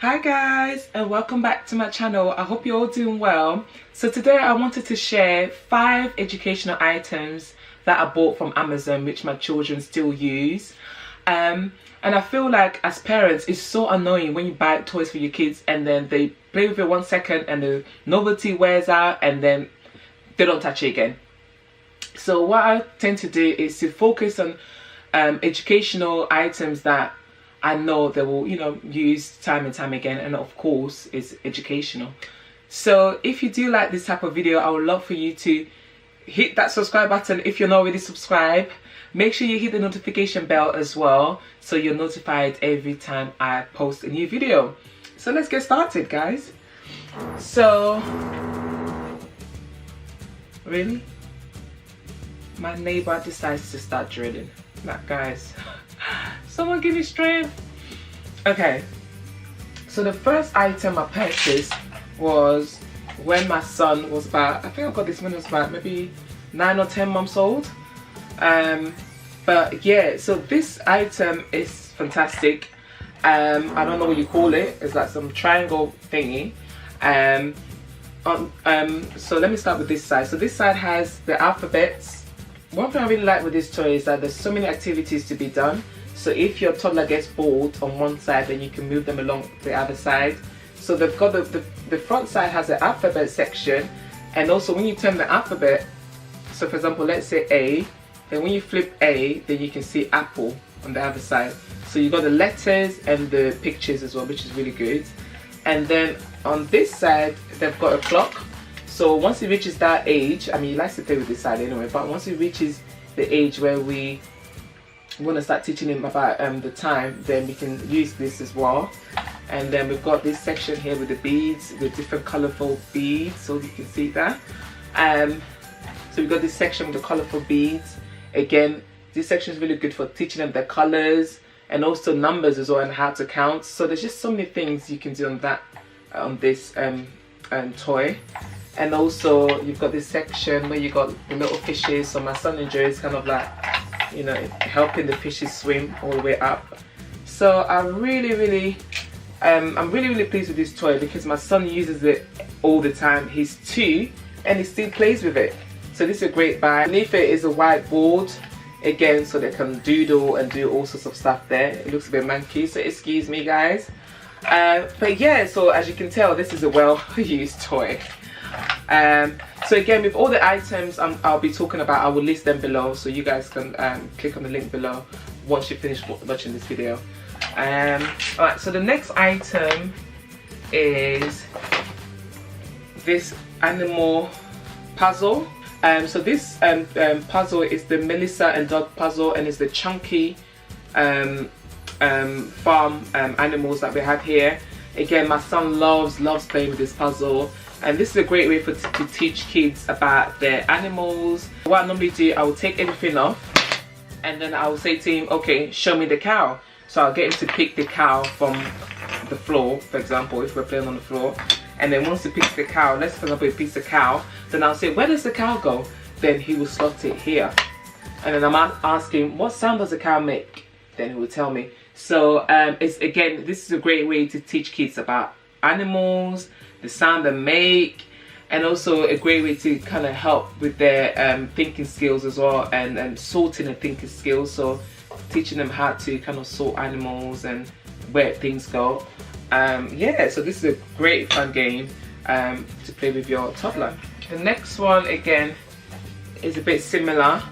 Hi guys, and welcome back to my channel. I hope you're all doing well. So today I wanted to share 5 educational items that I bought from Amazon which my children still use. And I feel like as parents it's so annoying when you buy toys for your kids and then they play with it 1 second and the novelty wears out and then they don't touch it again. So what I tend to do is to focus on educational items that I know they will, use time and time again, and of course it's educational. So if you do like this type of video, I would love for you to hit that subscribe button if you're not already subscribed. Make sure you hit the notification bell as well so you're notified every time I post a new video. So let's get started, guys. So really, my neighbor decides to start drilling. Like, guys, someone give me strength. Okay, so the first item I purchased was when my son was about, I think I got this when he was about maybe 9 or 10 months old. But yeah, so this item is fantastic. I don't know what you call it. It's like some triangle thingy. So let me start with this side. So this side has the alphabets. One thing I really like with this toy is that there's so many activities to be done. So if your toddler gets bored on one side, then you can move them along the other side. So they've got the front side has the alphabet section, and also when you turn the alphabet, so for example, let's say A, then when you flip A, then you can see apple on the other side. So you've got the letters and the pictures as well, which is really good. And then on this side, they've got a clock. So once he reaches that age, I mean, he likes to play with this side anyway, but once he reaches the age where we want to start teaching him about the time, then we can use this as well. And then we've got this section here with the beads, the different colorful beads, so you can see that. So we've got this section with the colorful beads. Again, this section is really good for teaching them the colors and also numbers as well and how to count. So there's just so many things you can do on that, on this toy. And also you've got this section where you got the little fishes. So my son enjoys kind of like, helping the fishes swim all the way up. So I'm really pleased with this toy because my son uses it all the time. He's 2 and he still plays with it. So this is a great buy. Beneath it is a whiteboard again, so they can doodle and do all sorts of stuff there. It looks a bit manky, so excuse me guys. But yeah, so as you can tell, this is a well-used toy. So again, with all the items I'll be talking about, I will list them below, so you guys can click on the link below once you finish watching this video. Alright, so the next item is this animal puzzle. So this puzzle is the Melissa and Dog puzzle, and it's the chunky farm animals that we have here. Again, my son loves playing with this puzzle, and this is a great way to teach kids about their animals. What I normally do, I will take everything off and then I will say to him, okay, show me the cow. So I'll get him to pick the cow from the floor, for example, if we're playing on the floor. And then once he picks the cow, let's for example he picks the cow, then I'll say, where does the cow go? Then he will slot it here. And then I'm asking, what sound does the cow make? Then he will tell me. So again, this is a great way to teach kids about animals, the sound they make, and also a great way to kind of help with their thinking skills as well, and sorting and thinking skills. So teaching them how to kind of sort animals and where things go. Yeah, so this is a great fun game to play with your toddler. The next one again is a bit similar,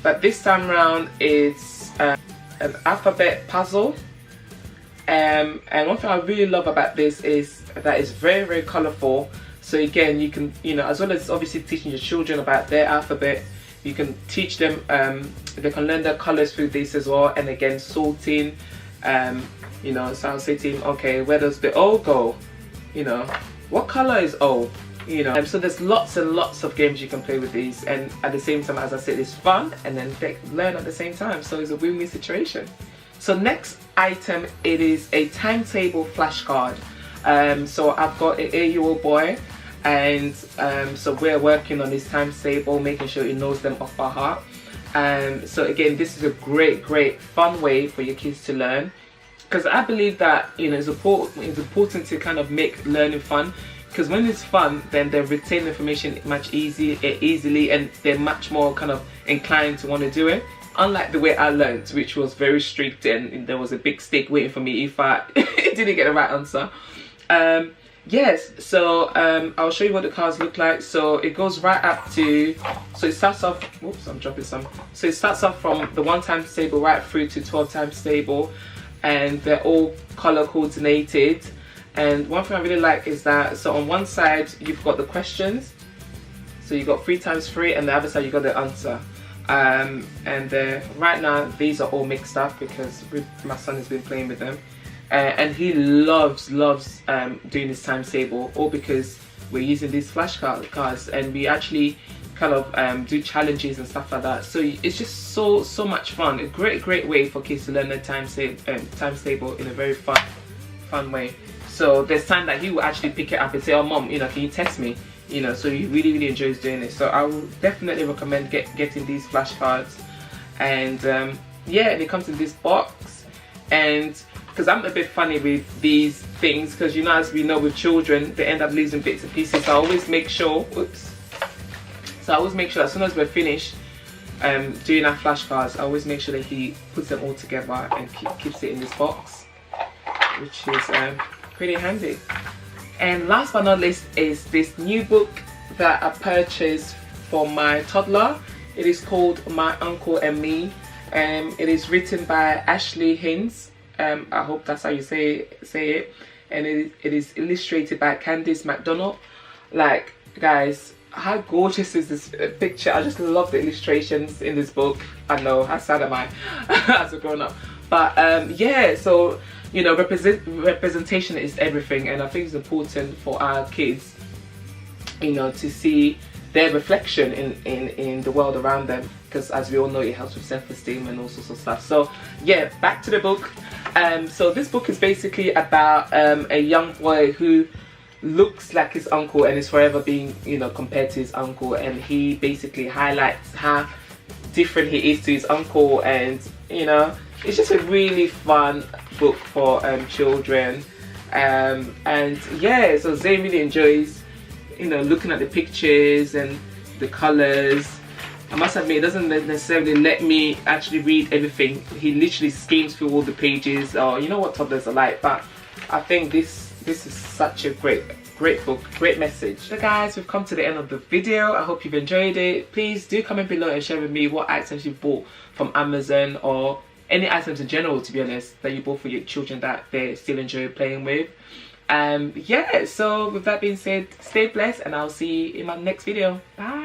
but this time around it's an alphabet puzzle. And one thing I really love about this is that it's very colorful. So again, you can, as well as obviously teaching your children about their alphabet, you can teach them, they can learn their colors through this as well. And again, sorting, so I'll say to him, okay, where does the O go? What color is O? So there's lots and lots of games you can play with these, and at the same time, as I said, it's fun and then they learn at the same time, so it's a win-win situation. So next item, it is a timetable flashcard. So I've got an 8-year-old boy, and so we're working on his timetable, making sure he knows them off by heart. So again, this is a great fun way for your kids to learn. because I believe that, you know, it's important to kind of make learning fun, because when it's fun, then they retain information much easily, and they're much more kind of inclined to want to do it. Unlike the way I learned, which was very strict, and there was a big stick waiting for me if I didn't get the right answer. Yes, so I'll show you what the cards look like. So it goes right up to, so it starts off, whoops, I'm dropping some. So it starts off from the 1 times table right through to 12 times table, and they're all color coordinated. And one thing I really like is that, so on one side you've got the questions, so you've got 3 times 3, and the other side you got the answer. And right now these are all mixed up because my son has been playing with them, and he loves doing this times table, all because we're using these flashcards, and we actually kind of do challenges and stuff like that. So it's just so much fun. A great way for kids to learn their times table in a very fun way. So there's time that he will actually pick it up and say, oh mom, you know, can you test me? You know, so he really enjoys doing it. So I will definitely recommend getting these flashcards. And yeah, and it comes in this box. And because I'm a bit funny with these things, because you know, as we know with children, they end up losing bits and pieces. So I always make sure, so I always make sure as soon as we're finished doing our flashcards, I always make sure that he puts them all together and keeps it in this box, which is pretty handy. And last but not least is this new book that I purchased for my toddler. It is called My Uncle and Me. It is written by Ashley Hinds. I hope that's how you say it. And it is illustrated by Candice MacDonald. Like, guys, how gorgeous is this picture? I just love the illustrations in this book. I know, how sad am I as a grown-up. But yeah, so you know, representation is everything, and I think it's important for our kids, you know, to see their reflection in the world around them, because as we all know, it helps with self-esteem and all sorts of stuff. So yeah, back to the book. So this book is basically about a young boy who looks like his uncle and is forever being, you know, compared to his uncle, and he basically highlights how different he is to his uncle. And you know, it's just a really fun book for children, and yeah, so Zane really enjoys, you know, looking at the pictures and the colors. I must admit, it doesn't necessarily let me actually read everything. He literally skims through all the pages, or you know what toddlers are like. But I think this is such a great book, great message. So guys, we've come to the end of the video. I hope you've enjoyed it. Please do comment below and share with me what items you bought from Amazon, or any items in general, to be honest, that you bought for your children that they still enjoy playing with. Yeah, so with that being said, stay blessed, and I'll see you in my next video. Bye.